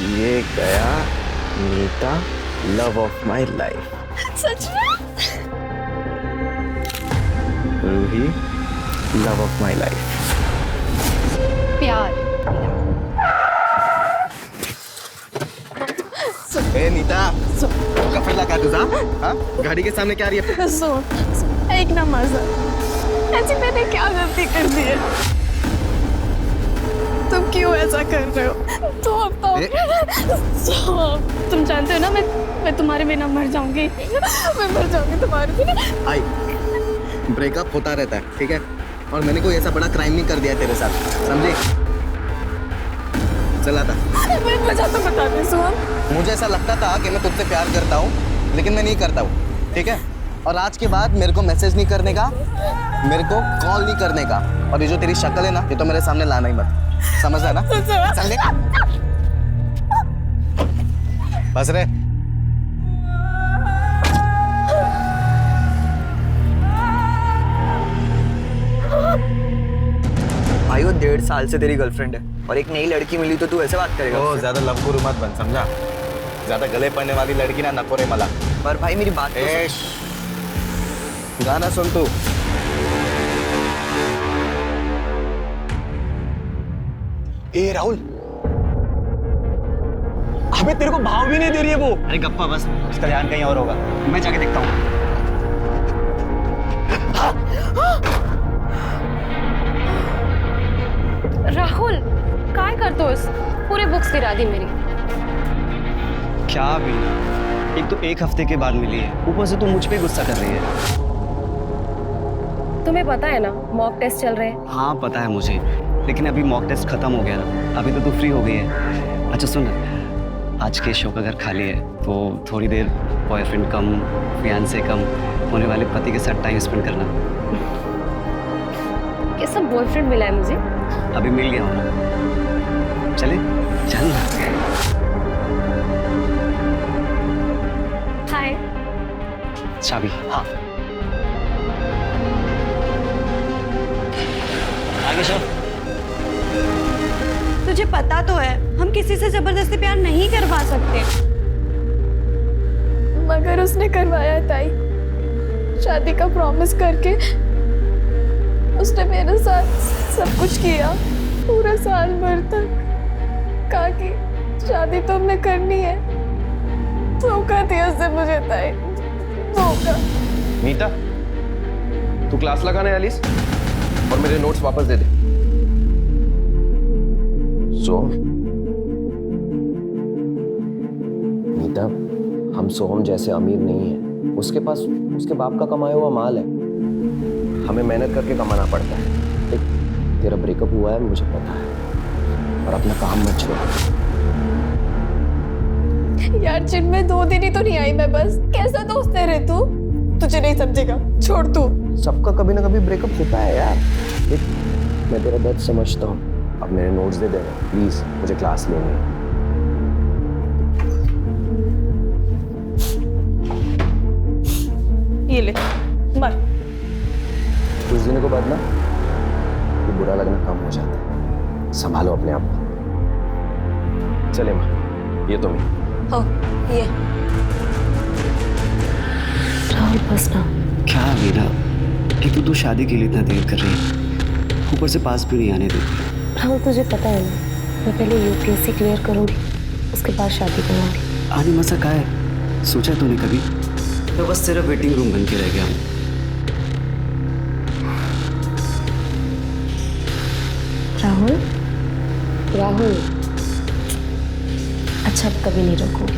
ये गया Neeta, love of my life. सच में? Roohi, love of my life. प्यार। ए नीता, कफिला का तुझा? हाँ? गाड़ी के सामने क्या रही है? सुन, एक ना मजा। ऐसी मैंने क्या गलती कर दी है? तुम क्यों ऐसा कर रहे हो? तो तुम जानते हो ना मैं तुम्हारे बिना मर जाऊंगी। मैं मर जाऊंगी तुम्हारे बिना। आई, ब्रेकअप होता रहता है, ठीक है? और मैंने कोई ऐसा बड़ा क्राइम नहीं कर दिया तेरे साथ, समझे? चला था। मैं वजह तो बता दे सुहान। मुझे ऐसा लगता था कि मैं तुझसे प्यार करता हूँ, लेकिन मैं नहीं करता हूँ, ठीक है? और आज के बाद मेरे को मैसेज नहीं करने का, मेरे को कॉल नहीं करने का, और ये जो तेरी शक्ल है ना, ये तो मेरे सामने लाना ही मत। समझ रहा ना? चल ले। बस रे। भाई वो 1.5 साल से तेरी गर्लफ्रेंड है और एक नई लड़की मिली तो तू ऐसे बात करेगा? ओ, ज्यादा लवगुरु मत बन, समझा? ज्यादा गले पड़ने वाली लड़की ना नको रे मला। पर भाई मेरी बात तो गाना सुन तू। ए राहुल, अबे तेरे को भाव भी नहीं दे रही है वो। अरे गप्पा बस, उसका ध्यान कहीं और होगा। मैं जाके देखता हूँ। राहुल, काय करतोस? पूरे बुक्स गिरा दी मेरी। क्या भी, एक तो 1 हफ्ते के बाद मिली है, ऊपर से तू मुझ पे गुस्सा कर रही है। तुम्हें पता है ना मॉक टेस्ट चल रहे हैं। हाँ पता है मुझे, लेकिन अभी मॉक टेस्ट खत्म हो गया ना, अभी तो तू फ्री हो गई है। अच्छा सुन, आज के शो का घर खाली है तो थोड़ी देर बॉयफ्रेंड कम फियांसे कम होने वाले पति के साथ टाइम स्पेंड करना। ये सब बॉयफ्रेंड मिला है मुझे। अभी मिल गया हूँ ना, चले चल। हाय। चाबी? हाँ। आगे चल। तुझे पता तो है हम किसी से जबरदस्ती प्यार नहीं करवा सकते। मगर उसने करवाया ताई, शादी का प्रॉमिस करके उसने मेरे साथ सब कुछ किया, पूरा साल भर तक कहा कि शादी तो हमने करनी है। धोखा दिया उसने मुझे ताई, धोखा। नीता, तू क्लास लगाने आलिस और मेरे नोट्स वापस दे दे। नीता, हम सोहम जैसे अमीर नहीं है, उसके पास उसके बाप का कमाया हुआ माल है, हमें मेहनत करके कमाना पड़ता है। देख, तेरा ब्रेकअप हुआ है मुझे पता है, और अपना काम मत छोड़। यार जिनमें 2 दिन ही तो नहीं आई मैं, बस कैसा दोस्त है रे तू? तुझे नहीं समझेगा, छोड़ तू। सबका कभी ना कभी ब्रेकअप होता है यार। देख, मैं तेरा दर्द समझता हूँ, अब मेरे नोट्स दे देना प्लीज, मुझे क्लास लेनी है। ये ले, मर। कुछ दिनों के बाद ना ये बुरा लगना कम हो जाता है, संभालो अपने आप को। चले माँ, ये तो मैं। हो ये राहुल बस ना। क्या वीरा, एक तो तू शादी के लिए इतना देर कर रही है, ऊपर से पास भी नहीं आने देती। राहुल तुझे पता है ना, मैं पहले यूपीएससी क्लियर करूंगी, उसके बाद शादी करूंगी। आने मसा का है, सोचा तूने कभी? तो बस तेरा वेटिंग रूम बन के रह गया हूँ। राहुल, राहुल, अच्छा अब कभी नहीं रोकूंगी,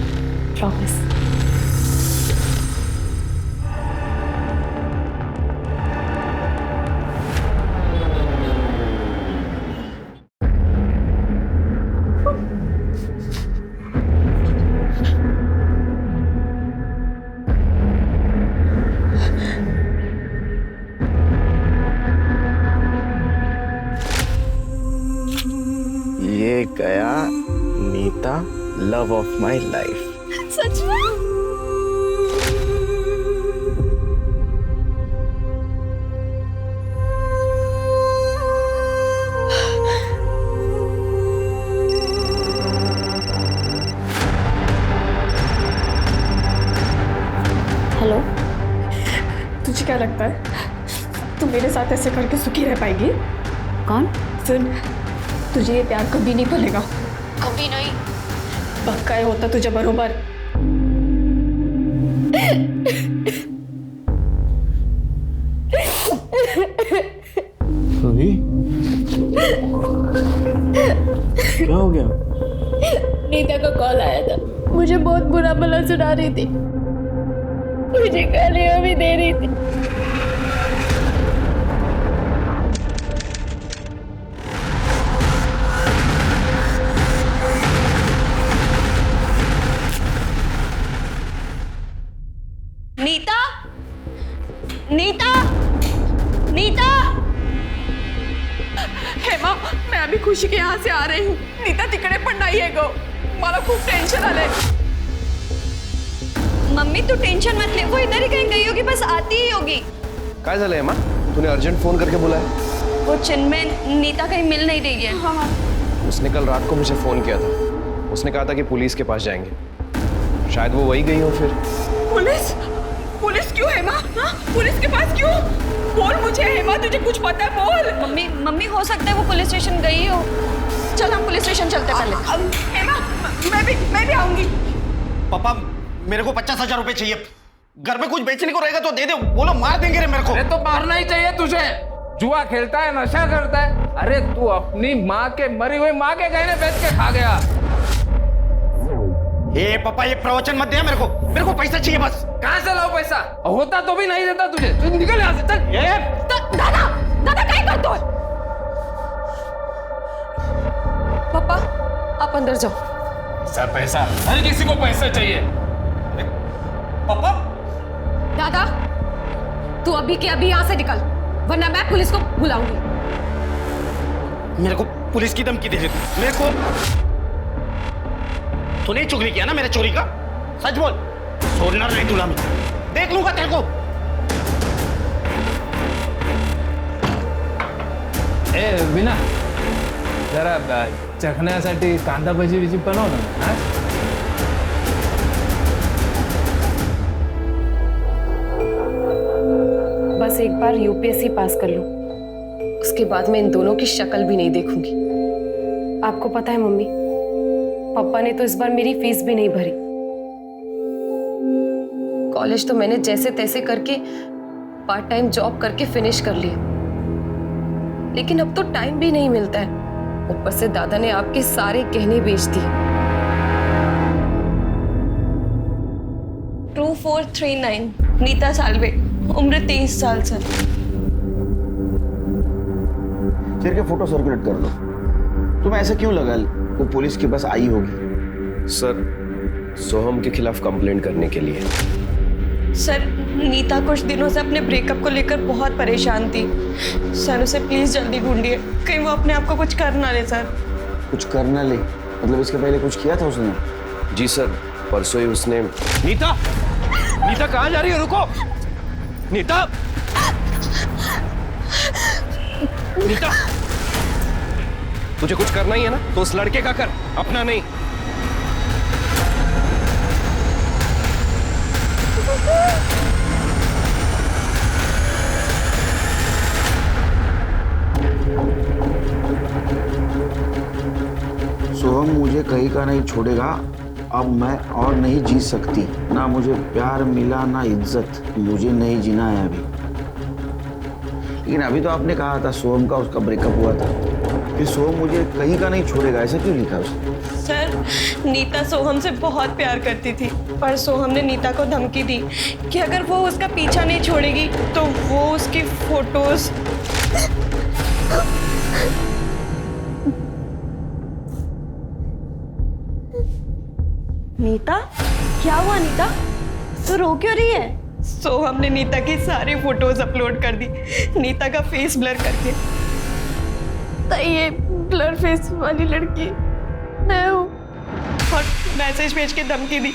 प्रॉमिस। ये गया Neeta, love of my life. सच में? क्या लगता है तू मेरे साथ ऐसे करके सुखी रह पाएगी? कौन? सुन, तुझे ये प्यार कभी नहीं भूलेगा, कभी नहीं। पक्का है होता तुझे बरोबर। क्या हो गया? नीता का कॉल आया था, मुझे बहुत बुरा भला सुना रही थी, मुझे गालियां भी दे रही थी। नीता, नीता, नीता। हेमा, मैं अभी खुशी के यहाँ से आ रही हूँ. नीता तिकडे पण नाही आहे गं. मला खूप टेन्शन आलंय. मम्मी तू टेंशन मत ले, वो इधर ही कहीं गई होगी, बस आती ही होगी. काय झालंय माँ? तूने अर्जेंट फोन करके बुलाया? वो चिन्मय, नीता कहीं मिल नहीं रही है. हाँ. उसने कल रात को मुझे फोन किया था. उसने कहा था कि पुलिस के पास जाएंगे. शायद वो वही गई हो फिर. पुलिस? पुलिस क्यों हेमा? हाँ? पुलिस के पास क्यों? बोल मुझे हेमा, तुझे कुछ पता है? बोल. मम्मी हो सकता है वो पुलिस स्टेशन गई हो. चल हम पुलिस स्टेशन चलते पहले. हेमा, मैं भी आऊंगी. पापा मेरे को 50,000 रुपए चाहिए. घर में कुछ बेचने को रहेगा तो दे दे. बोलो मार देंगे रे मेरे को. अरे तो मारना ही चाहिए तुझे. जुआ खेलता है, नशा करता है. अरे तू अपनी माँ के मरी हुई माँ के गहने बेच के खा गया. ये पापा ये प्रवचन मत दे. मेरे को पैसा चाहिए बस. कहाँ से लाओ पैसा? होता तो भी नहीं देता तुझे. तू निकल यहाँ से. चल. दादा काय करतोय? पापा आप अंदर जाओ. सर पैसा, हर किसी को पैसा चाहिए. पापा दादा तू अभी के अभी यहाँ से निकल, वरना मैं पुलिस को बुलाऊंगी. मेरे को पुलिस की धमकी दे रही तू. मेरे को तूने चुगली किया ना मेरे चोरी का. सच बोल. छोड़ना नहीं तुला. मैं देख लूंगा तेरे को. ए विना, जरा चखण्यासाठी कांदा भजी बिजी बनव ना. हा? बस एक बार यूपीएससी पास कर लूं, उसके बाद मैं इन दोनों की शक्ल भी नहीं देखूंगी. आपको पता है मम्मी, पापा ने तो इस बार मेरी फीस भी नहीं भरी. कॉलेज तो मैंने जैसे तैसे करके पार्ट टाइम जॉब करके फिनिश कर लिया, लेकिन अब तो टाइम भी नहीं मिलता है. ऊपर से दादा ने आपके सारे गहने बेच दिए. 2439 नीता सालवे, उम्र 23 साल. सर तेरे के फोटो सर्कुलेट कर दो. तुम्हें ऐसा क्यों लगा वो पुलिस के पास आई होगी? सर सोहम के खिलाफ कंप्लेंट करने के लिए. सर नीता कुछ दिनों से अपने ब्रेकअप को लेकर बहुत परेशान थी. सर उसे प्लीज जल्दी ढूंढिए, कहीं वो अपने आप को कुछ कर ना ले. सर कुछ करना ले मतलब इसके पहले कुछ किया था उसने? जी सर, परसों ही उसने. नीता, नीता कहाँ जा रही है? रुको नीता. नीता, तुझे कुछ करना ही है ना तो उस लड़के का कर, अपना नहीं. सोहम मुझे कहीं का नहीं छोड़ेगा. अब मैं और नहीं जी सकती. ना मुझे प्यार मिला ना इज्जत. मुझे नहीं जीना है अभी. लेकिन अभी तो आपने कहा था सोहम का उसका ब्रेकअप हुआ था, फिर सोहम मुझे कहीं का नहीं छोड़ेगा, ऐसा क्यों लिखा उसने? सर नीता सोहम से बहुत प्यार करती थी, पर सोहम ने नीता को धमकी दी कि अगर वो उसका पीछा नहीं छोड़ेगी तो वो उसकी फोटोज. नीता, क्या हुआ नीता? तू रो क्यों रही है? सोहम ने नीता की सारी फोटोज अपलोड कर दी, नीता का फेस ब्लर करके. तो ये ब्लर फेस वाली लड़की मैं हूँ. और मैसेज भेज के धमकी दी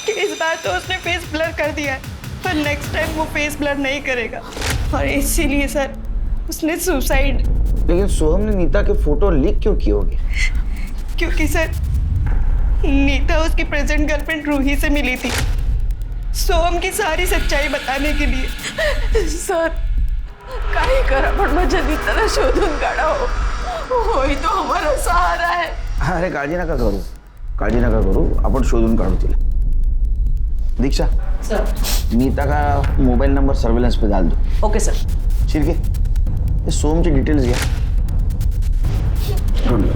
कि इस बार तो उसने फेस ब्लर कर दिया है, पर नेक्स्ट टाइम वो फेस ब्लर नहीं करेगा. और इसीलिए सर उसने सुसाइड. लेकिन सोहम ने नीता के फोटो लीक क्यों किए होंगे? क्योंकि सर नीता उसकी प्रेजेंट गर्लफ्रेंड रूही से मिली थी. सोहम की सारी सच्चाई बताने के लिए। सर काही करा पण माझ्या नीताला शोधून काढा हो. होई तो हमारा सहारा है. अरे काळजी नका करू, आपण शोधून काढू तिला. दीक्षा सर. नीता का मोबाइल नंबर सर्वेलेंस पे डाल दो. Okay sir. शिर्के ये सोम की डिटेल्स घ्या. ढूंढ लो.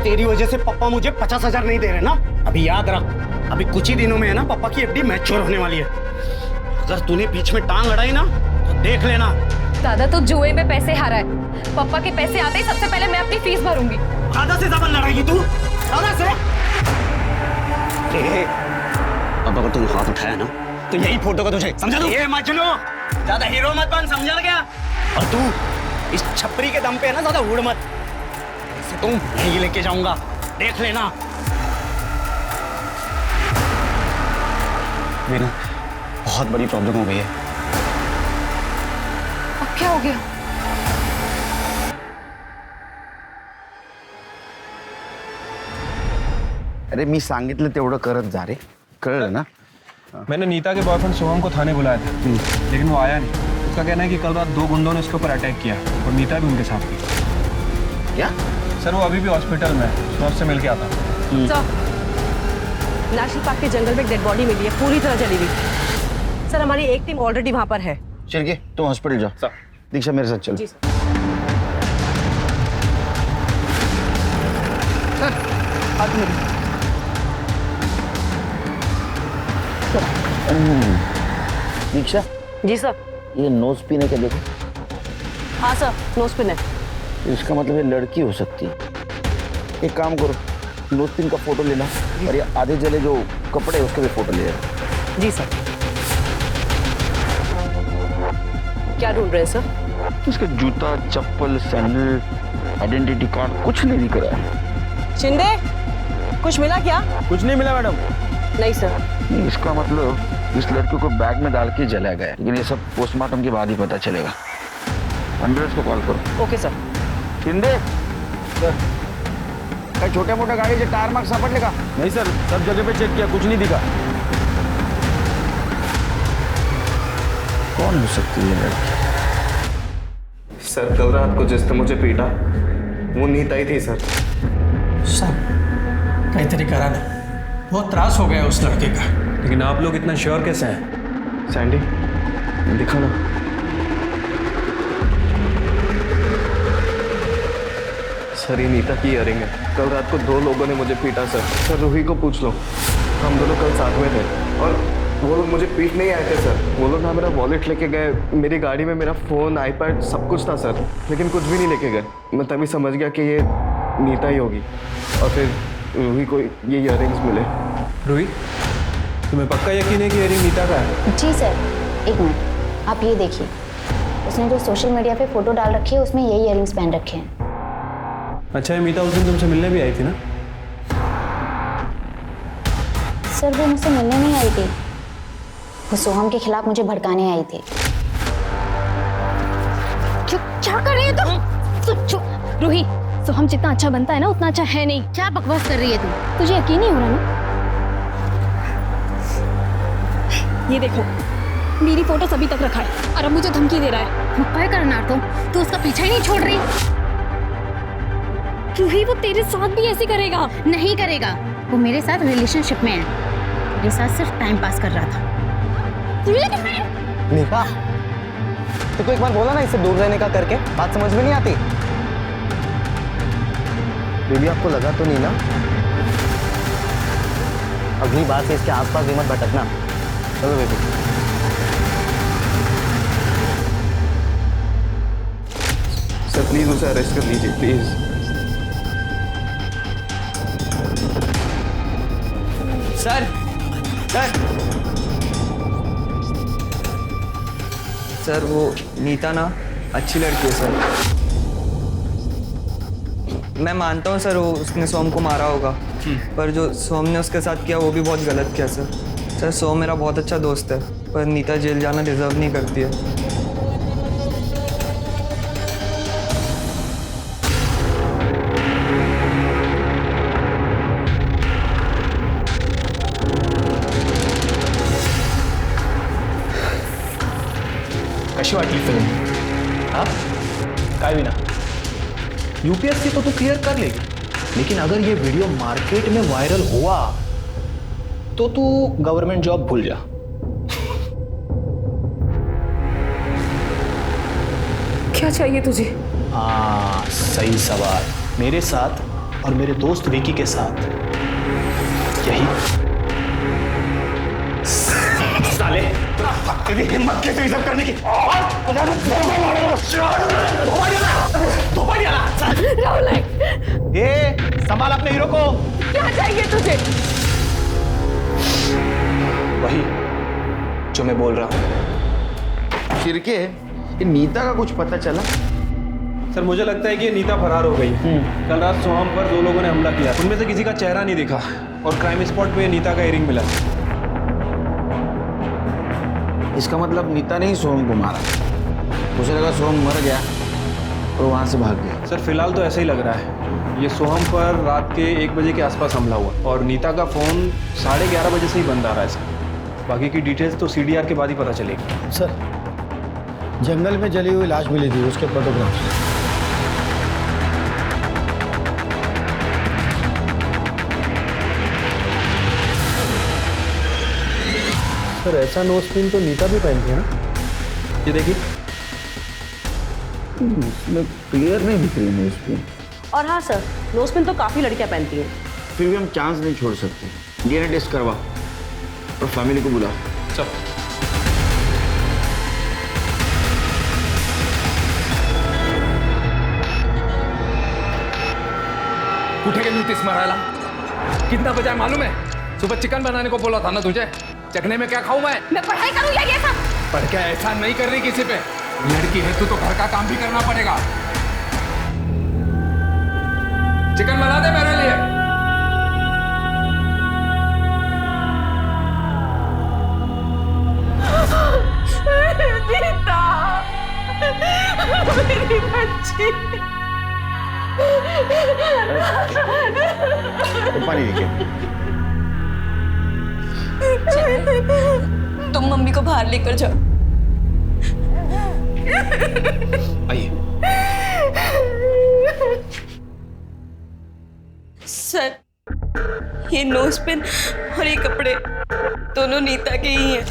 तेरी वजह से पापा मुझे 50,000 नहीं दे रहे ना. अभी याद रख, अभी कुछ ही दिनों में है ना पापा की एफडी मैच्योर होने वाली है. अगर तूने बीच में टांग अड़ाई ना तो देख लेना. दादा तो जुए में पैसे हारा है. पापा के पैसे आते ही सबसे पहले मैं अपनी फीस भरूंगी. दादा से जबान लड़ाएगी तू? दादा से? अब अगर तुम हाथ उठाया ना तो यही फोटो का तुझे समझा दूं? ये मजनू ज्यादा हीरो मत बन, समझा क्या? और तू इस छपरी के दम पे है ना ज्यादा उड़ मत. इसे तुम नहीं लेके जाऊंगा, देख लेना. वीना, बहुत बड़ी प्रॉब्लम हो गई है. अब क्या हो गया? अरे मी सांगितलं तेवढं करत जा रे. कळलं ना? मैंने नीता के बॉयफ्रेंड सोहम को थाने बुलाया था, लेकिन वो आया नहीं. उसका कहना है कि कल रात 2 गुंडों ने उसके ऊपर अटैक किया और नीता भी उनके साथ थी. क्या? सर वो अभी भी हॉस्पिटल में है, मैं उससे मिल के आता हूँ. नाशी पार्क के जंगल में एक डेड बॉडी मिली है, पूरी तरह जली हुई. सर हमारी एक टीम ऑलरेडी वहां पर है. शिर्के तुम हॉस्पिटल जाओ. दीक्षा मेरे साथ चलो. जी सर. दीक्षा. जी सर. ये नोज पिन है क्या? देखो. हाँ सर, नोज पिन है. इसका मतलब ये लड़की हो सकती है. एक काम करो, नोज पिन का फोटो लेना और ये आधे जले जो कपड़े उसके भी फोटो ले लेना. जी सर. क्या ढूंढ रहे हैं सर? इसका जूता, चप्पल, सैंडल, आइडेंटिटी कार्ड कुछ नहीं दिख रहा है. शिंदे, कुछ मिला क्या? कुछ नहीं मिला मैडम. नहीं सर. इसका मतलब इस लड़के को बैग में डाल के जलाया गया, लेकिन ये सब पोस्टमार्टम के बाद ही पता चलेगा. एम्बुलेंस को कॉल करो. Okay sir. शिंदे सर, काय छोट्या मोठ्या गाडीचे टायर मार्क सापडले का? नहीं सर, सब जगह पे चेक किया, कुछ नहीं दिखा. कौन हो सकती है लड़की? सर कल रात को जिसने मुझे पीटा वो नीता ही थी सर. सब काहीतरी करा ना, बहुत त्रास हो गया उस लड़के का. लेकिन आप लोग इतना श्योर कैसे हैं? सैंडी दिखा ना. सर ये नीता की इयरिंग है. कल रात को 2 लोगों ने मुझे पीटा सर. सर रूही को पूछ लो, हम दोनों कल साथ में थे और वो लोग मुझे पीट नहीं आए थे सर. वो लोग ना मेरा वॉलेट लेके गए, मेरी गाड़ी में मेरा फ़ोन, आईपैड सब कुछ था सर, लेकिन कुछ भी नहीं लेके गए. मैं तभी समझ गया कि ये नीता ही होगी और फिर रूही को ये इयरिंग्स मिले. रूही, तुम्हें पक्का यकीन है कि इयरिंग नीता का है? जी सर. एक मिनट, आप ये देखिए, उसने जो सोशल मीडिया पे फोटो डाल रखी है उसमें यही इयरिंग्स पहन रखे हैं. अच्छा, ये मीता उस दिन तुमसे मिलने भी आई थी ना? सर वो मुझसे मिलने नहीं आई थी, वो सोहम के खिलाफ मुझे भड़काने आई थी. क्या कर रही है तुम? रूही, सोहम जितना अच्छा बनता है ना उतना अच्छा है नहीं. क्या बकवास कर रही है तुम? तुझे यकीन नहीं हो रहा ना? ये देखो, मेरी फोटो अभी तक रखा है और अब मुझे धमकी दे रहा है. क्या करना तू उसका पीछा ही नहीं छोड़ रही. रूही, वो तेरे साथ भी ऐसे करेगा? नहीं करेगा, वो मेरे साथ रिलेशनशिप में है, मेरे साथ सिर्फ टाइम पास कर रहा था. नीता, तो एक बार बोला ना इससे दूर रहने का करके, बात समझ में नहीं आती. बेबी आपको लगा तो नहीं ना? अगली बार से इसके आसपास भी मत भटकना. चलो बेबी. सर प्लीज उसे अरेस्ट कर लीजिए प्लीज. सर सर वो नीता ना अच्छी लड़की है सर. मैं मानता हूँ सर वो उसने सोम को मारा होगा, पर जो सोम ने उसके साथ किया वो भी बहुत गलत किया सर. सर सोहम मेरा बहुत अच्छा दोस्त है, पर नीता जेल जाना डिजर्व नहीं करती है। कशी वाटली फिल्म? हाँ काय विना यूपीएससी तो तू क्लियर कर लेगी, लेकिन अगर ये वीडियो मार्केट में वायरल हुआ तो तू गवर्नमेंट जॉब भूल जा। क्या चाहिए तुझे? हाँ सही सवाल। मेरे साथ और मेरे दोस्त विकी के साथ यही साले तेरी हिम्मत कैसे ये सब करने की? ये संभाल अपने हीरो को। क्या चाहिए तुझे? वही जो मैं बोल रहा हूँ। शिरके, ये नीता का कुछ पता चला? सर मुझे लगता है कि ये नीता फरार हो गई। कल रात सोहम पर 2 लोगों ने हमला किया, उनमें से किसी का चेहरा नहीं दिखा और क्राइम स्पॉट पे नीता का इयरिंग मिला। इसका मतलब नीता ने ही सोहम को मारा। मुझे लगा सोहम मर गया और वहां से भाग गया। सर फिलहाल तो ऐसा ही लग रहा है। ये सोहम पर रात के 1 बजे के आसपास हमला हुआ और नीता का फ़ोन 11:30 बजे से ही बंद आ रहा है सर। बाकी की डिटेल्स तो सीडीआर के बाद ही पता चलेगी। सर जंगल में जली हुई लाश मिली थी, उसके फोटोग्राफ। सर ऐसा नोज पिन तो नीता भी पहनती है ना? ये देखिए इसमें क्लियर नहीं दिख रही नोज पिन। और हाँ सर, नोज पिन तो काफ़ी लड़कियां पहनती हैं। फिर भी हम चांस नहीं छोड़ सकते। डीएनए टेस्ट करवा और फैमिली को बुलाओ। चल कुठे गेली होतीस मरायला? कितना बजा मालूम है? सुबह चिकन बनाने को बोला था ना तुझे। चखने में क्या खाऊं मैं पढ़ाई करूं या ये सब? पर क्या ऐसा नहीं कर रही किसी पे? लड़की है तू तो घर का काम भी करना पड़ेगा। चिकन बना दे मेरे लिए। नीता, मेरी बच्ची। पानी देखिए। तुम मम्मी को बाहर लेकर जाओ। आइए। सर ये नोज पिन और ये कपड़े दोनों नीता के ही हैं।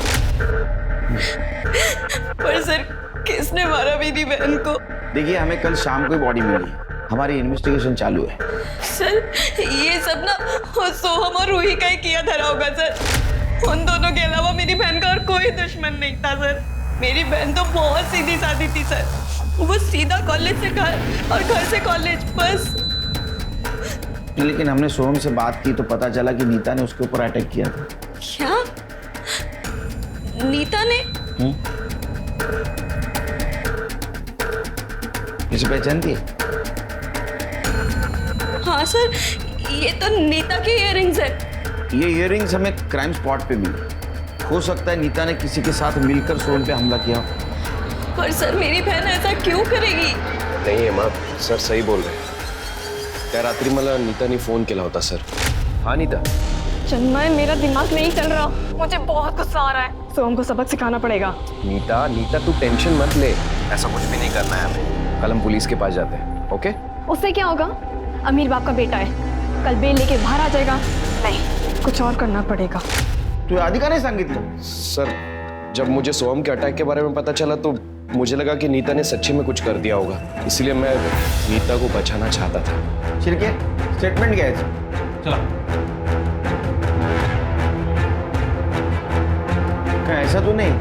पर सर किसने मारा मेरी बहन को? देखिए हमें कल शाम को बॉडी मिली, हमारी इन्वेस्टिगेशन चालू है। सर ये सब ना सोहम और रूही का ही किया धरा होगा सर। उन दोनों के अलावा मेरी बहन का और कोई दुश्मन नहीं था सर। मेरी बहन तो बहुत सीधी सादी थी सर। वो सीधा कॉलेज से घर और घर से कॉलेज बस। लेकिन हमने सोहम से बात की तो पता चला कि नीता ने उसके ऊपर अटैक किया था। क्या? नीता ने? इसे पहचानती है? हाँ सर, ये तो नीता के इयररिंग्स है। ये इयररिंग्स हमें क्राइम स्पॉट पे मिली। हो सकता है नीता ने किसी के साथ मिलकर सोहम पे हमला किया। पर सर मेरी बहन ऐसा क्यों करेगी? नाही हेमा, सर सही बोल रहे हैं। त्या रात्री मला नीताने फोन केला होता सर। हाँ नीता? चन्मय मेरा दिमाग नहीं चल रहा, मुझे बहुत गुस्सा आ रहा है। सोहम को सबक सिखाना पड़ेगा। नीता तू टेंशन मत ले, ऐसा कुछ भी नहीं करना है हमें। कल हम पुलिस के पास जाते हैं, ओके? उससे क्या होगा? अमीर बाप का बेटा है, कल बेल लेके बाहर आ जाएगा। नहीं, कुछ और करना पड़ेगा। तू आधी का नहीं सांगितलं? सर जब मुझे सोहम के अटैक के बारे में पता चला तो मुझे लगा कि नीता ने सच्ची में कुछ कर दिया होगा, इसलिए मैं नीता को बचाना चाहता था। शिरके, स्टेटमेंट क्या है? चला। क्या ऐसा तो नहीं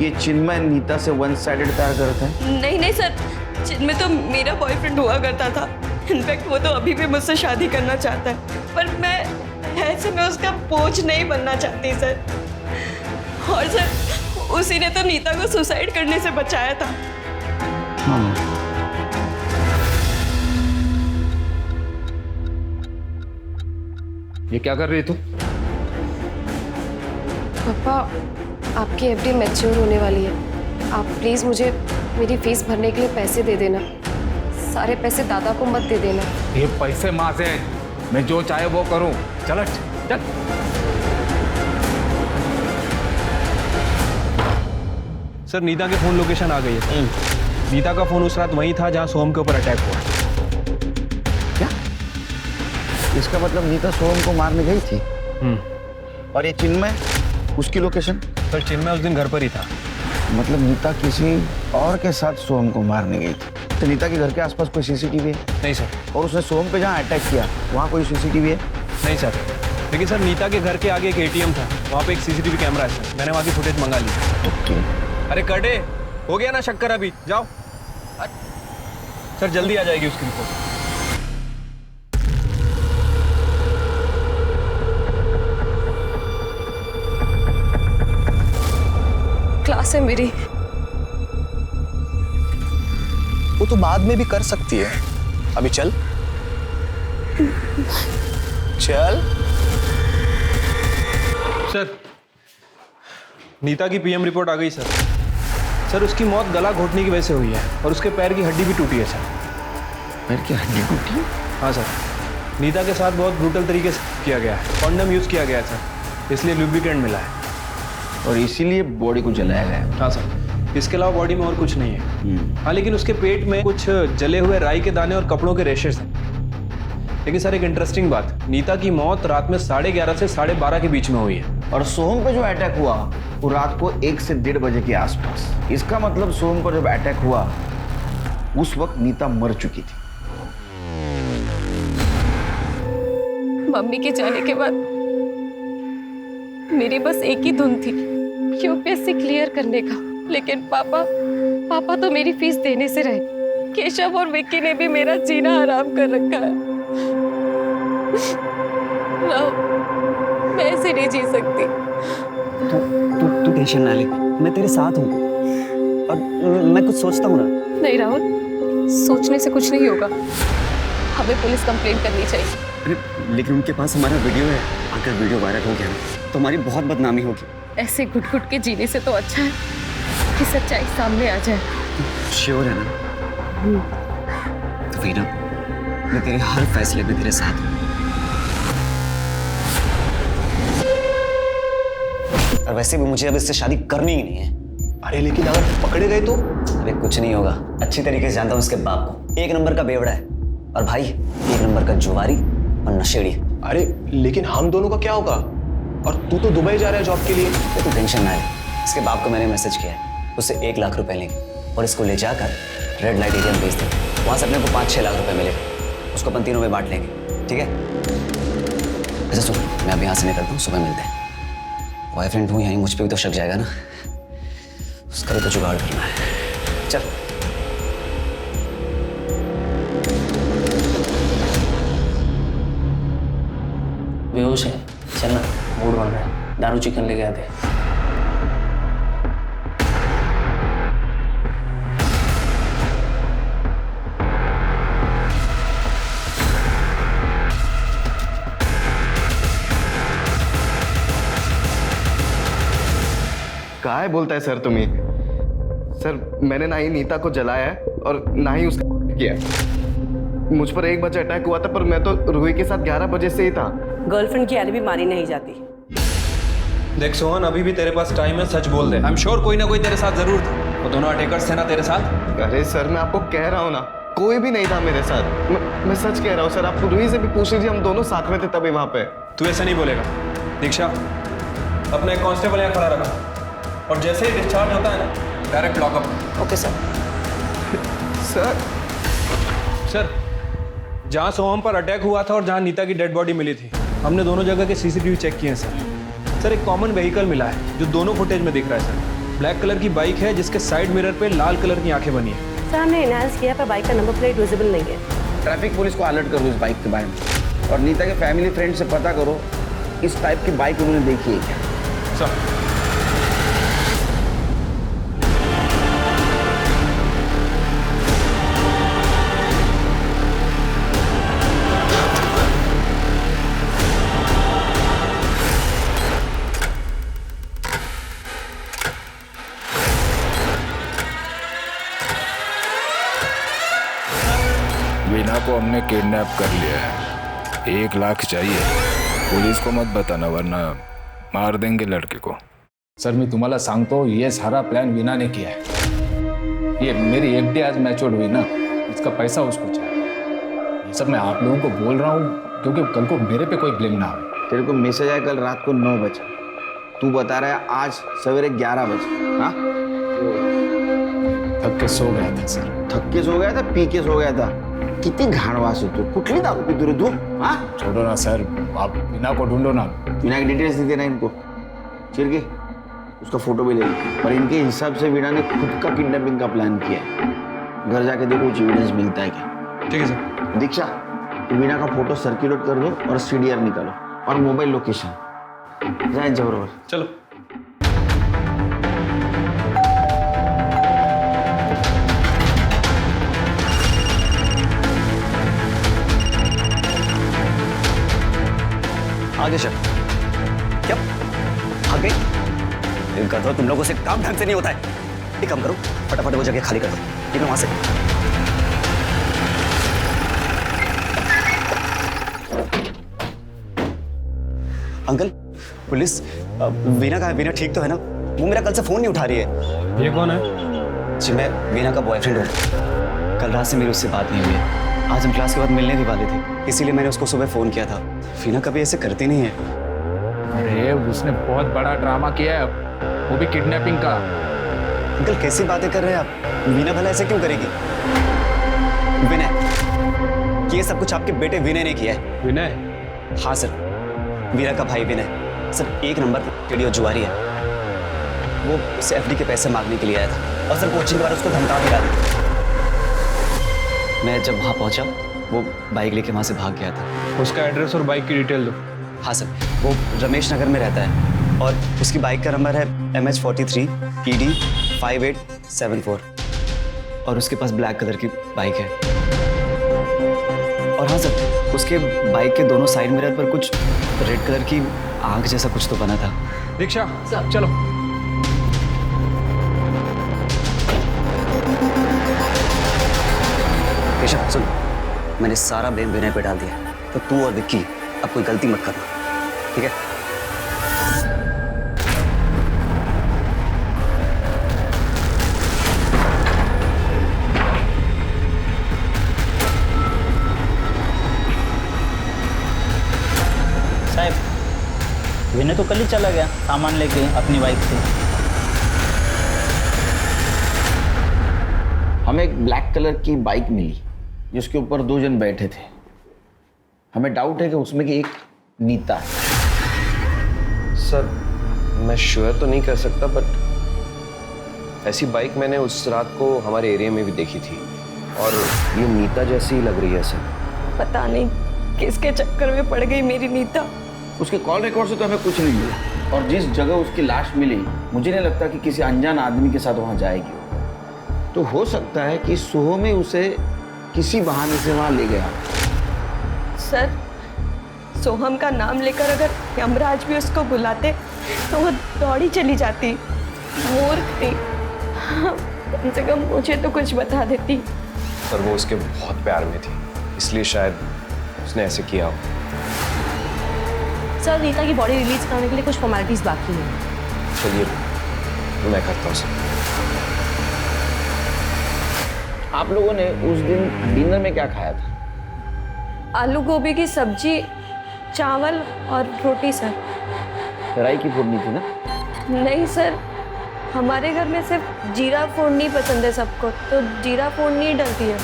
ये चिन्मय नीता से वन साइडेड प्यार करता है? नहीं नहीं सर, चिन्मय तो मेरा बॉयफ्रेंड हुआ करता था। इनफैक्ट वो तो अभी भी मुझसे शादी करना चाहता है, पर मैं ऐसे में उसका बोझ नहीं बनना चाहती सर। और सर उसी ने तो नीता को सुसाइड करने से बचाया था। ये क्या कर रही तू? पापा, आपकी एफडी मैच्योर होने वाली है। आप प्लीज़ मुझे मेरी फीस भरने के लिए पैसे दे देना। सारे पैसे दादा को मत दे देना। ये पैसे माँ से मैं जो चाहे वो करूं। चल चल। सर नीता के फोन लोकेशन आ गई है। नीता का फोन उस रात वहीं था जहां सोहम के ऊपर अटैक हुआ। क्या? इसका मतलब नीता सोहम को मारने गई थी? और ये चिन्मय, उसकी लोकेशन? सर चिन्मय उस दिन घर पर ही था। मतलब नीता किसी और के साथ सोहम को मारने गई थी। तो नीता के घर के आसपास कोई सीसीटीवी है? नहीं सर। और उसने सोहम पे जहाँ अटैक किया वहाँ कोई सीसीटीवी है? नहीं सर, लेकिन सर नीता के घर के आगे एक एटीएम था, वहाँ पे एक सीसीटीवी कैमरा है सर। मैंने वहाँ की फुटेज मंगा ली। अरे कटे, हो गया ना शक्कर? अभी जाओ सर, जल्दी आ जाएगी उसकी रिपोर्ट। क्लास है मेरी। वो तो बाद में भी कर सकती है, अभी चल चल। सर नीता की पीएम रिपोर्ट आ गई सर। सर उसकी मौत गला घोटने की वजह से हुई है और उसके पैर की हड्डी भी टूटी है सर। पैर की हड्डी टूटी? हाँ सर, नीता के साथ बहुत ब्रूटल तरीके से किया गया है। कॉन्डम यूज़ किया गया है सर, इसलिए लुब्रिकेंट मिला है और इसीलिए बॉडी को जलाया गया। हाँ सर, इसके अलावा बॉडी में और कुछ नहीं है। हाँ लेकिन उसके पेट में कुछ जले हुए राई के दाने और कपड़ों के रेशेस हैं। लेकिन सर एक इंटरेस्टिंग बात, नीता की मौत रात में 11:30 से 12:30 के बीच में हुई है। और सोहम पे जो अटैक हुआ वो रात को 1 से 1:30 बजे के आसपास। इसका मतलब सोहम पर जब अटैक हुआ उस वक्त नीता मर चुकी थी। मम्मी के जाने के बाद मेरी बस एक ही धुन थी, यूपीएससी क्लियर करने का। लेकिन पापा तो मेरी फीस देने से रहे। केशव और विक्की ने भी मेरा जीना हराम कर रखा है। मैं ऐसे नहीं जी सकती। तू टेंशन ना ले, मैं तेरे साथ हूँ और मैं कुछ सोचता हूँ ना। नहीं राहुल, सोचने से कुछ नहीं होगा। हमें पुलिस कंप्लेंट करनी चाहिए। अरे लेकिन उनके पास हमारा वीडियो है, अगर वीडियो वायरल हो गया ना तो हमारी बहुत बदनामी होगी। ऐसे घुट-घुट के जीने से तो अच्छा है कि सच्चाई सामने आ जाए। श्योर है ना? तो वीना, मैं तेरे हर फैसले में तेरे साथ हूँ। और वैसे भी मुझे अब इससे शादी करनी ही नहीं है। अरे लेकिन अगर पकड़े गए तो? अरे कुछ नहीं होगा, अच्छी तरीके से जानता हूँ उसके बाप को। 1 नंबर का बेवड़ा है और भाई 1 नंबर का जुआरी और नशेड़ी। अरे लेकिन हम दोनों का क्या होगा? और तू तो दुबई जा रहा है जॉब के लिए। तू टेंशन ना ले, इसके बाप को मैंने मैसेज किया है, उससे 1 लाख रुपए लेंगे और इसको ले जाकर रेड लाइट एरिया में भेज देंगे। वहाँ से अपने को 5-6 लाख रुपए मिलेगा, उसको अपन तीनों में बांट लेंगे, ठीक है? अच्छा सुन, मैं अभी यहाँ से निकलता हूँ, सुबह मिलते हैं। बॉयफ्रेंड हूँ यहीं, मुझ पर भी तो शक जाएगा ना, उसका भी तो जुगाड़ करना है। चल। बेहोश है, चलना, मूड बन रहा है। दारू चिकन लेके आते। काहे बोलता है सर तुम्हें? सर मैंने ना ही नीता को जलाया है और ना ही उसका किया। मुझ पर 1 बजे अटैक हुआ था, पर मैं तो रूही के साथ 11 बजे से ही था। गर्लफ्रेंड की एलिबी मानी नहीं जाती। देख सोहन, अभी भी तेरे पास टाइम है, सच बोल दे। आई एम श्योर कोई ना कोई तेरे साथ जरूर था। वो दोनों अटैकर्स थे ना तेरे साथ? अरे सर मैं आपको कह रहा हूँ ना, कोई भी नहीं था मेरे साथ। मैं सच कह रहा हूँ सर, आप रूही से भी पूछ लीजिए, हम दोनों साथ में थे तभी वहाँ पे। तू ऐसा नहीं बोलेगा। दीक्षा, अपना एक कांस्टेबल यहाँ खड़ा रखा और जैसे ही डिस्चार्ज होता है ना, direct lockup. Okay sir. Sir जहाँ सोहम पर अटैक हुआ था और जहाँ नीता की डेड बॉडी मिली थी, हमने दोनों जगह के सीसीटीवी चेक किए हैं सर। एक कॉमन व्हीकल मिला है जो दोनों फुटेज में दिख रहा है सर। ब्लैक कलर की बाइक है जिसके साइड मिरर पे लाल कलर की आंखें बनी है। सर हमने एनहांस किया पर बाइक का नंबर प्लेट विजिबल नहीं है। ट्रैफिक पुलिस को अलर्ट करो इस बाइक के बारे में और नीता के फैमिली फ्रेंड से पता करो इस टाइप की बाइक उन्होंने देखी है क्या। सर को हमने किडनैप कर लिया है। 1 लाख चाहिए। पुलिस को मत बताना वरना मार देंगे लड़के को। सर मी तुम्हाला सांगतो, ये सारा प्लान वीना ने किया है। ये मेरी FD आज मैच्योर हुई ना, इसका पैसा उसको चाहिए। ये सब मैं आप लोगों को बोल रहा हूँ क्योंकि कल को मेरे पे कोई ब्लेम ना आए। तेरे को मैसेज आया कल रात को 9 बजे, तू बता रहा है आज सवेरे 11 बजे। हाँ, थक के सो गया था सर। थक के सो गया था, पी के सो गया था? किती घाणवास आहे तू, कुठली दारू पितो रे तू? हाँ, छोड़ो ना सर, आप वीना को ढूंढो ना। वीना की डिटेल्स दे देना इनको, चिरके उसका फोटो भी ले लो। पर इनके हिसाब से वीना ने खुद का किडनैपिंग का प्लान किया है। घर जाके देखो कुछ एविडेंस मिलता है क्या। ठीक है सर। दीक्षा, वीना का फोटो सर्कुलेट कर दो और CDR निकालो और मोबाइल लोकेशन। जाए बरोबर, चलो। आगे चल। क्या आ गई? गधो, तुम लोगों से काम ढंग से नहीं होता है। एक काम करो, फटाफट वो जगह खाली कर दो। निकलो वहां से। अंकल, पुलिस वीना कहाँ है? वीना ठीक तो है ना? वो मेरा कल से फोन नहीं उठा रही है। ये कौन है? जी मैं वीना का बॉयफ्रेंड हूँ। कल रात से मेरी उससे बात नहीं हुई है। आज हम क्लास के बाद मिलने भी वाले थे, इसीलिए मैंने उसको सुबह फोन किया था। वीना कभी ऐसे करती नहीं है। अरे उसने बहुत बड़ा ड्रामा किया है, वो भी किडनैपिंग का। अंकल कैसी बातें कर रहे हैं आप? वीना भला ऐसे क्यों करेगी? विनय, ये सब कुछ आपके बेटे विनय ने किया है। विनय? हाँ सर, वीरा का भाई विनय सर 1 नंबर वीडियो जुआरी है। वो उसे FD के पैसे मांगने के लिए आया था और सर कोचिंग के बाद उसको धमका भी रहा था। मैं जब वहाँ पहुँचा वो बाइक लेके वहाँ से भाग गया था। उसका एड्रेस और बाइक की डिटेल दो। हाँ सर, वो रमेश नगर में रहता है और उसकी बाइक का नंबर है MH43 PD 5874 और उसके पास ब्लैक कलर की बाइक है। और हाँ सर, उसके बाइक के दोनों साइड मिरर पर कुछ रेड कलर की आग जैसा कुछ तो बना था। दीक्षा चलो। केशव सुन, मैंने सारा ब्लेम विनय पे डाल दिया, तो तू और विक्की अब कोई गलती मत करना, ठीक है? साहब, विनय तो कल ही चला गया सामान लेके अपनी बाइक से। हमें एक ब्लैक कलर की बाइक मिली जिसके ऊपर 2 जन बैठे थे। हमें डाउट है कि उसमें की एक नीता है। सर मैं श्योर तो नहीं कर सकता, बट ऐसी बाइक मैंने उस रात को हमारे एरिया में भी देखी थी और ये नीता जैसी ही लग रही है सर। पता नहीं किसके चक्कर में पड़ गई मेरी नीता। उसके कॉल रिकॉर्ड से तो हमें कुछ नहीं मिला और जिस जगह उसकी लाश मिली मुझे नहीं लगता कि किसी अनजान आदमी के साथ वहां जाएगी। तो हो सकता है कि सोहम ही उसे किसी बहाने से वहां ले गया। सर, सोहम का नाम लेकर अगर यमराज भी उसको बुलाते तो वो दौड़ी चली जाती। मूर्ख थी, कम से कम मुझे तो कुछ बता देती। सर वो उसके बहुत प्यार में थी, इसलिए शायद उसने ऐसे किया हो। सर, नीता की बॉडी रिलीज कराने के लिए कुछ फॉर्मेलिटीज बाकी हैं। चलिए मैं करता हूँ सर। आप लोगों ने उस दिन डिनर में क्या खाया था? आलू गोभी की सब्जी, चावल और रोटी सर। राई की फोड़नी थी ना? नहीं सर, हमारे घर में सिर्फ जीरा फोड़नी पसंद है सबको, तो जीरा फोड़नी ही डलती है।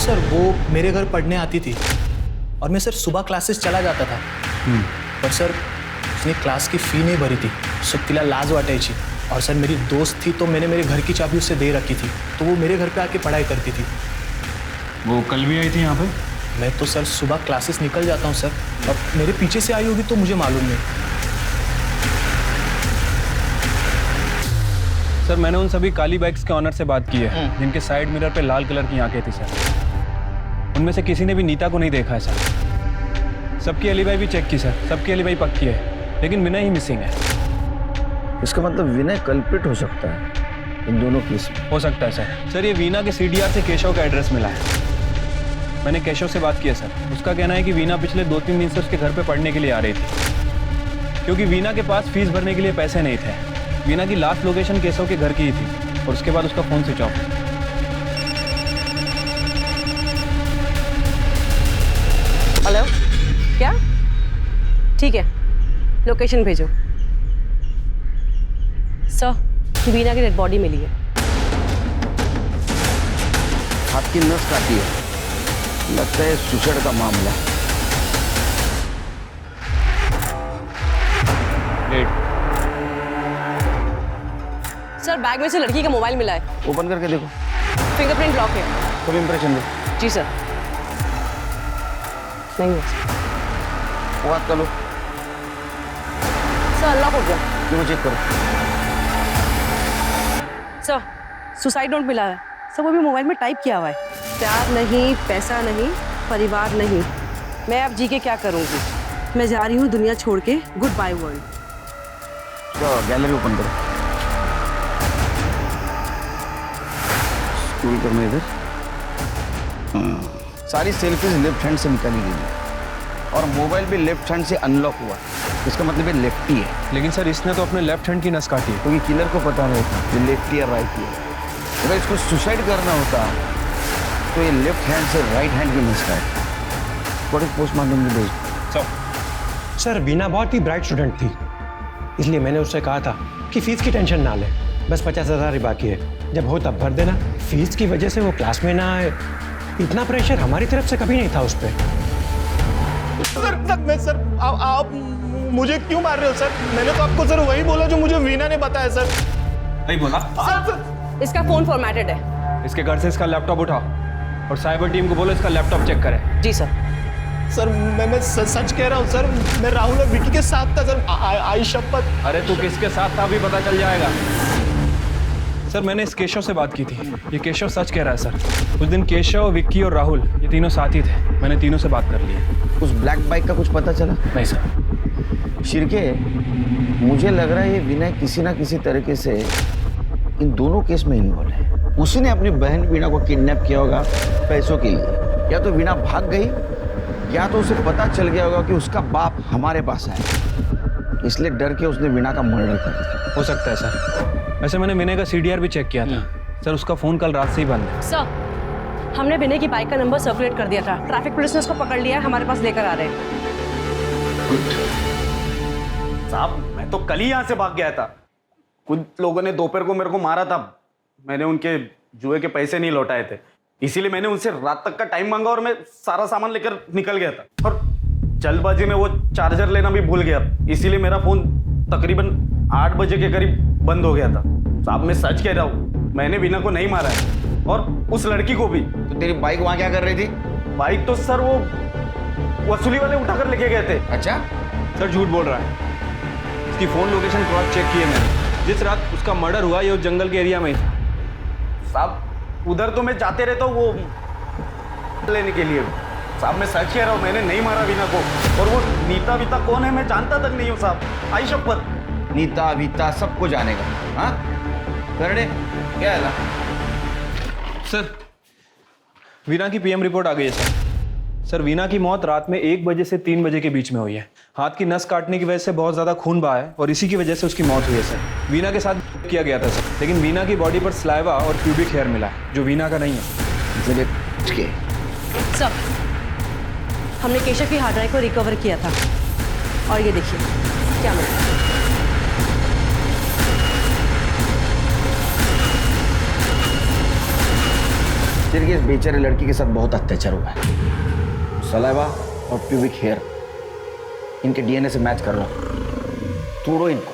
सर वो मेरे घर पढ़ने आती थी और मैं सर सुबह क्लासेस चला जाता था। पर सर उसने क्लास की फ़ी नहीं भरी थी, सो तिला लाज वाटायची। और सर मेरी दोस्त थी तो मैंने मेरे घर की चाबी उससे दे रखी थी, तो वो मेरे घर पे आके पढ़ाई करती थी। वो कल भी आई थी यहाँ पे? मैं तो सर सुबह क्लासेस निकल जाता हूँ सर, अब मेरे पीछे से आई होगी तो मुझे मालूम नहीं। सर मैंने उन सभी काली बाइक्स के ऑनर से बात की है जिनके साइड मिरर पे लाल कलर की आंखें थी सर। उनमें से किसी ने भी नीता को नहीं देखा है सर। सबकी एलिबाई भी चेक की सर, सबकी एलिबाई पक्की है, लेकिन विनय ही मिसिंग है। इसका मतलब विनय कल्प्रिट हो सकता है इन दोनों केस में। हो सकता है सर। सर ये वीना के सीडीआर से केशव का एड्रेस मिला है। मैंने केशव से बात किया सर। उसका कहना है कि वीना पिछले 2-3 दिन से उसके घर पे पढ़ने के लिए आ रही थी, क्योंकि वीना के पास फीस भरने के लिए पैसे नहीं थे। वीना की लास्ट लोकेशन केशव के घर की ही थी और उसके बाद उसका फोन स्विच ऑफ। हेलो, क्या? ठीक है, लोकेशन भेजो। सर, वीना की डेड बॉडी मिली है। हाथ की नस काटी है, लगता है सुसाइड का मामला। सर बैग में से लड़की का मोबाइल मिला है। ओपन करके देखो। फिंगरप्रिंट लॉक है। फुल इंप्रेशन दो। जी सर। नहीं है वो हाथ कर लो। सर अनलॉक हो गया। क्यों चेक करो। सर सुसाइड नोट मिला है। सर वो भी मोबाइल में टाइप किया हुआ है। प्यार नहीं, पैसा नहीं, परिवार नहीं, मैं अब जी के क्या करूँगी। मैं जा रही हूँ दुनिया छोड़ के, गुड बाय वर्ल्ड। तो गैलरी ओपन करो। स्क्रॉल करना इधर। सारी सेल्फीज लेफ्ट हैंड से निकाली गई और मोबाइल भी लेफ्ट हैंड से अनलॉक हुआ। इसका मतलब ये लेफ्टी है। लेकिन सर इसने तो अपने लेफ्ट हैंड की नस काटी है। क्योंकि किलर को पता नहीं था ये लेफ्टी या राइटी है। अगर इसको सुसाइड करना होता तो ये लेफ्ट हैंड से राइट हैंड की नस काटता। बड़ी पोस्टमार्टम में भेज। सर वीना बहुत ही ब्राइट स्टूडेंट थी, इसलिए मैंने उससे कहा था कि फीस की टेंशन ना ले, बस 50,000 ही बाकी है, जब हो तब भर देना। फीस की वजह से वो क्लास में ना आए, इतना प्रेशर हमारी तरफ से कभी नहीं था उस पर। सर आप मुझे क्यों मार रहे हो सर? मैंने तो आपको सर वही बोला जो मुझे वीना ने बताया सर। नहीं बोला? सर इसका फोन फॉर्मेटेड है। इसके घर से इसका लैपटॉप उठाओ और साइबर टीम को बोलो इसका लैपटॉप चेक करे। जी सर। सर मैं सच कह रहा हूँ सर, मैं राहुल और विकी के साथ था सर। आई शपथ। अरे तू किसके साथ था अभी पता चल जाएगा। सर मैंने इस केशव से बात की थी, ये केशव सच कह रहा है सर। उस दिन केशव, विक्की और राहुल ये तीनों साथ ही थे। मैंने तीनों से बात कर ली है। उस ब्लैक बाइक का कुछ पता चला? नहीं सर। शिरके, मुझे लग रहा है ये विनय किसी ना किसी तरीके से इन दोनों केस में इन्वॉल्व है। उसी ने अपनी बहन वीणा को किडनैप किया होगा पैसों के लिए। या तो वीणा भाग गई या तो उसे पता चल गया होगा कि उसका बाप हमारे पास है, इसलिए डर के उसने वीणा का मर्डर कर दिया। हो सकता है सर। वैसे मैंने विनय का सीडीआर भी चेक किया था सर, उसका फोन कल रात से ही बंद है। सर हमने विनय की बाइक का नंबर सर्कुलेट कर दिया था, ट्रैफिक पुलिस ने उसको पकड़ लिया है, हमारे पास लेकर आ रहे हैं। साहब मैं तो कल ही यहाँ से भाग गया था। कुछ लोगों ने दोपहर को मेरे को मारा था, मैंने उनके जुए के पैसे नहीं लौटाए थे, इसीलिए मैंने उनसे रात तक का टाइम मांगा और मैं सारा सामान लेकर निकल गया था। और जल्दबाजी में वो चार्जर लेना भी भूल गया, इसीलिए मेरा फोन तकरीबन 8 बजे के करीब बंद हो गया था। साहब मैं सच कह रहा हूँ, मैंने वीना को नहीं मारा है और उस लड़की को भी। तो तेरी बाइक वहाँ क्या कर रही थी? बाइक तो सर वो वसूली वाले उठाकर लेके गए थे। अच्छा सर झूठ बोल रहा है। इसकी फोन लोकेशन क्रॉस चेक की है मैंने। जिस रात उसका मर्डर हुआ ये उस जंगल के एरिया में ही था। साहब उधर तो मैं जाते रहता हूँ वो लेने के लिए। साहब मैं सच कह रहा हूँ, मैंने नहीं मारा वीना को। और वो नीता वीता कौन है मैं जानता तक नहीं हूँ साहब, आई शपथ। नीता वीता सबको जानेगा। हाँ करने क्या है? सर वीना की पीएम रिपोर्ट आ गई है सर। सर वीना की मौत रात में 1 बजे से 3 बजे के बीच में हुई है। हाथ की नस काटने की वजह से बहुत ज्यादा खून बहा है और इसी की वजह से उसकी मौत हुई है सर। वीना के साथ किया गया था सर, लेकिन वीना की बॉडी पर स्लाइवा और प्यूबिक हेयर मिला है जो वीना का नहीं है। सर हमने केशव की हार्ड ड्राइव को रिकवर किया था और ये देखिए क्या मिला। इस बेचारे लड़की के साथ बहुत अत्याचार हुआ है। सलाइवा और प्यूबिक हेयर इनके डीएनए से मैच कर रहा हूं, तोड़ो इनको।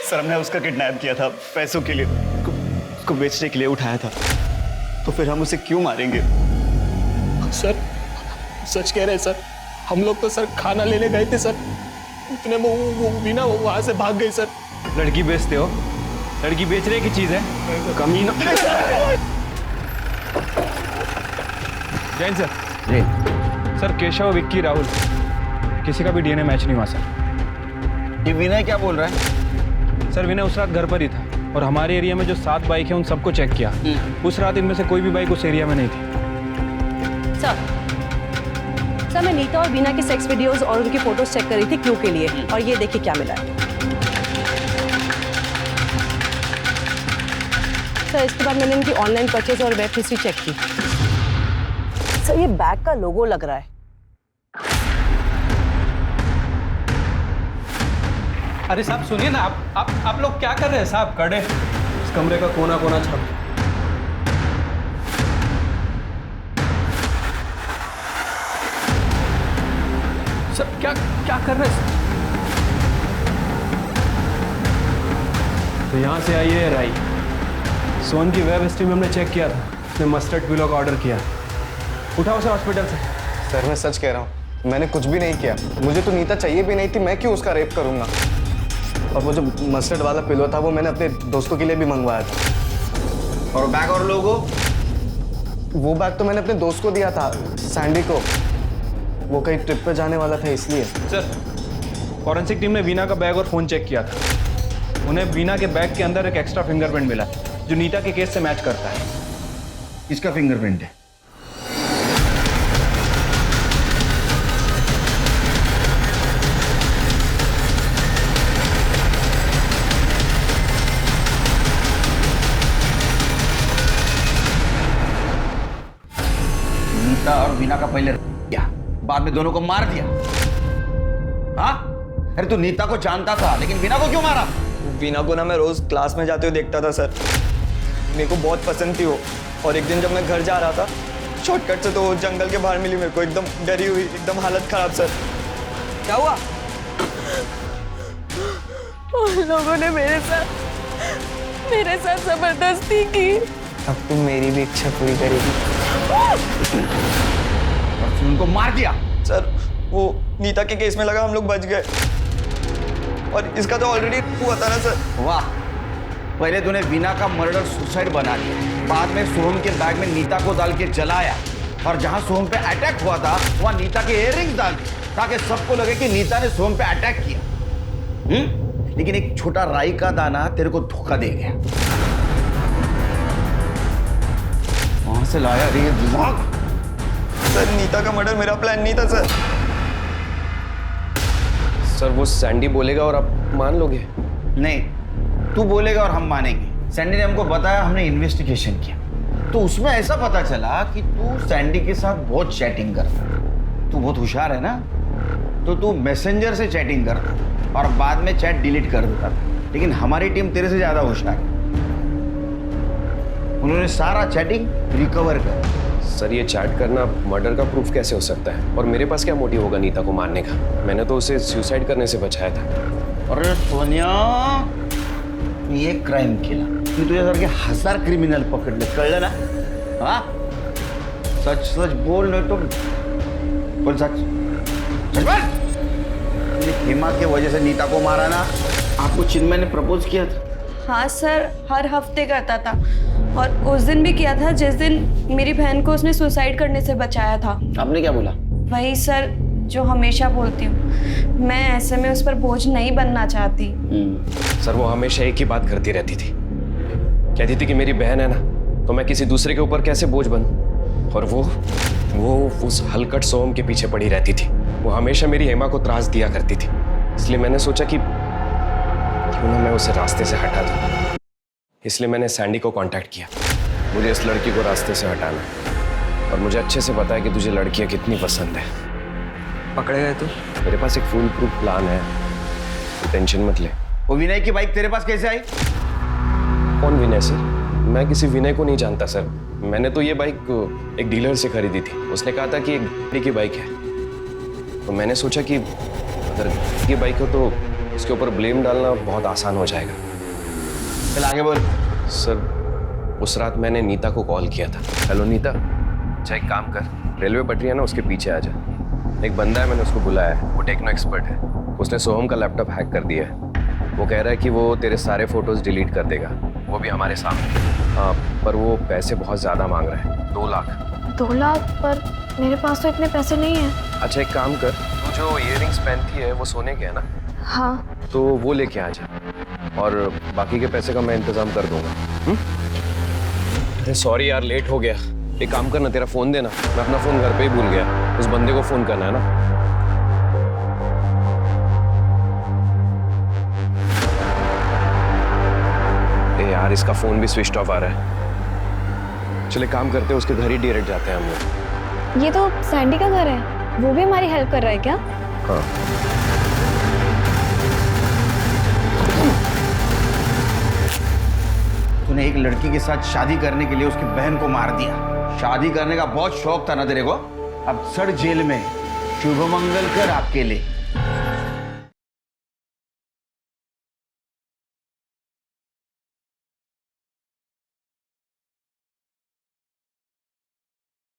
सर हमने उसका किडनैप किया था पैसों के लिए, उसको बेचने के लिए उठाया था, तो फिर हम उसे क्यों मारेंगे? सर सच कह रहे हैं सर, हम लोग तो सर खाना लेने गए थे सर, इतने में वो वीना वहां से भाग गई सर। लड़की बेचते हो लड़की बेचने की चीज है, कमीना। जैन सर। जी सर, केशव, विक्की, राहुल, किसी का भी डीएनए मैच नहीं हुआ सर। ये विनय क्या बोल रहा है? सर, विनय उस रात घर पर ही था और हमारे एरिया में जो 7 बाइक है उन सबको चेक किया। उस रात इनमें से कोई भी बाइक उस एरिया में नहीं थी। सर मैं नीता और बीना के सेक्स वीडियोस और उनकी फोटोज चेक कर रही थी क्लू के लिए, और ये देखिए क्या मिला है। सर इसके बाद मैंने इनकी ऑनलाइन परचेज और वेब हिस्ट्री चेक की। सर ये बैग का लोगो लग रहा है। अरे साहब सुनिए ना, आप लोग क्या कर रहे हैं साहब? कड़े, इस कमरे का कोना कोना छाप। सर क्या कर रहे हैं? तो यहाँ से आई है राई। सोन की वेब हिस्ट्री में हमने चेक किया था, उसने मस्टर्ड पिलो का ऑर्डर किया। उठाओ उसे हॉस्पिटल से। सर मैं सच कह रहा हूँ, मैंने कुछ भी नहीं किया। मुझे तो नीता चाहिए भी नहीं थी, मैं क्यों उसका रेप करूँगा? और वो जो मस्टर्ड वाला पिलो था वो मैंने अपने दोस्तों के लिए भी मंगवाया था। और बैग और लोगो? वो बैग तो मैंने अपने दोस्त को दिया था, सैंडी को। वो कहीं ट्रिप पे जाने वाला था इसलिए। सर, फॉरेंसिक टीम ने वीना का बैग और फोन चेक किया था। उन्हें वीना के बैग के अंदर एक एक्स्ट्रा फिंगरप्रिंट मिला जो नीता के केस से मैच करता है। किसका फिंगरप्रिंट है? नीता और वीना का पहले किया, बाद में दोनों को मार दिया। हाँ? अरे तू नीता को जानता था लेकिन वीना को क्यों मारा? वीना को ना मैं रोज क्लास में जाते हुए देखता था सर। मेरे को बहुत पसंद थी वो, और एक दिन जब मैं घर जा रहा था शॉर्टकट से तो वो जंगल के बाहर मिली मेरे को, एकदम डरी हुई, एकदम हालत खराब सर। क्या हुआ? उन लोगों ने मेरे साथ जबरदस्ती की। अब तुम मेरी भी इच्छा पूरी करेगी। और फिर उनको मार दिया? सर वो नीता के केस में लगा हम लोग बच गए, और इसका तो ऑलरेडी हुआ था ना सर। वाह, पहले तूने वीना का मर्डर सुसाइड बना दिया, बाद में सोहम के बैग में नीता को डाल के जलाया, और जहां सोहम पे अटैक हुआ था वहां नीता के इयररिंग्स डाल दिए ताकि सबको लगे कि नीता ने सोहम पे अटैक किया। लेकिन एक छोटा राई का दाना तेरे को धोखा दे गया। वहां से लाया रे दिमाग। सर नीता का मर्डर मेरा प्लान नहीं था सर। सर वो सैंडी बोलेगा और आप मान लोगे? नहीं, तू बोलेगा और हम मानेंगे। सैंडी ने हमको बताया, हमने इन्वेस्टिगेशन किया तो उसमें ऐसा पता चला कि तू सैंडी के साथ बहुत चैटिंग करता। तू बहुत होशियार है ना, तो तू मैसेंजर से चैटिंग करता और बाद में चैट डिलीट कर देता था। लेकिन हमारी टीम तेरे से ज्यादा होशियार है, उन्होंने सारा चैटिंग रिकवर कर। सर ये चैट करना मर्डर का प्रूफ कैसे हो सकता है? और मेरे पास क्या मोटिव होगा नीता को मारने का? मैंने तो उसे सुसाइड करने से बचाया था। अरे सोनिया, ये क्राइम किया, मी तुझ्यासारखे 1000 क्रिमिनल पकडले, कळलं ना? हाँ, सच सच बोल, नहीं तो बोल सच सच बोल। तूने हेमा के वजह से नीता को मारा ना? आपको चिन्मय ने प्रपोज किया था? हाँ सर, हर हफ्ते करता था, और उस दिन भी किया था जिस दिन मेरी बहन को उसने सुसाइड करने से बचाया था। आपने क्या बोला? वही सर जो हमेशा बोलती हूँ, मैं ऐसे में उस पर बोझ नहीं बनना चाहती। सर वो हमेशा एक ही बात करती रहती थी, कहती थी कि मेरी बहन है ना तो मैं किसी दूसरे के ऊपर कैसे बोझ बनूं। और वो उस हलकट सोम के पीछे पड़ी रहती थी। वो हमेशा मेरी हेमा को त्रास दिया करती थी, इसलिए मैंने सोचा कि क्यों ना मैं उसे रास्ते से हटा दूं। इसलिए मैंने सैंडी को कांटेक्ट किया। मुझे इस लड़की को रास्ते से हटाना है, और मुझे अच्छे से पता है कि तुझे लड़कियां कितनी पसंद है। पकड़े गए तू? मेरे पास एक फुल प्रूफ प्लान है, तो टेंशन मत ले। वो विनय की बाइक तेरे पास कैसे आई? कौन विनय सर? मैं किसी विनय को नहीं जानता सर। मैंने तो ये बाइक एक डीलर से खरीदी थी, उसने कहा था कि एक गाड़ी की बाइक है, तो मैंने सोचा कि अगर ये बाइक हो तो उसके ऊपर ब्लेम डालना बहुत आसान हो जाएगा। चल आगे बोल। सर उस रात मैंने नीता को कॉल किया था। हेलो नीता, अच्छा एक काम कर, रेलवे पटरी है ना उसके पीछे आ जा। एक बंदा है, मैंने उसको बुलाया है, वो टेक्नो एक्सपर्ट है। उसने सोहम का लैपटॉप हैक कर दिया है। वो कह रहा है कि वो तेरे सारे फोटोज डिलीट कर देगा, वो भी हमारे सामने। हाँ, पर वो पैसे बहुत ज़्यादा मांग रहा है, 2 लाख। 2 लाख? पर मेरे पास तो इतने पैसे नहीं हैं। अच्छा एक काम कर, तू जो इयररिंग्स पहनती है वो सोने के है ना? हाँ। तो वो लेके आ जा, और बाकी के पैसे का मैं इंतजाम कर दूंगा। अरे सॉरी यार, लेट हो गया। एक काम करना, तेरा फोन देना, मैं अपना फोन घर पे ही भूल गया, उस बंदे को फोन करना है ना। ए यार, इसका फोन भी स्विच ऑफ आ रहा है। चले काम करते हैं, उसके घर ही डायरेक्ट जाते हैं हम लोग। ये तो सैंडी का घर है, वो भी हमारी हेल्प कर रहा है क्या? हाँ। तूने एक लड़की के साथ शादी करने के लिए उसकी बहन को मार दिया। शादी करने का बहुत शौक था ना तेरे को, अब सड़ जेल में। शुभ मंगल कर आपके लिए।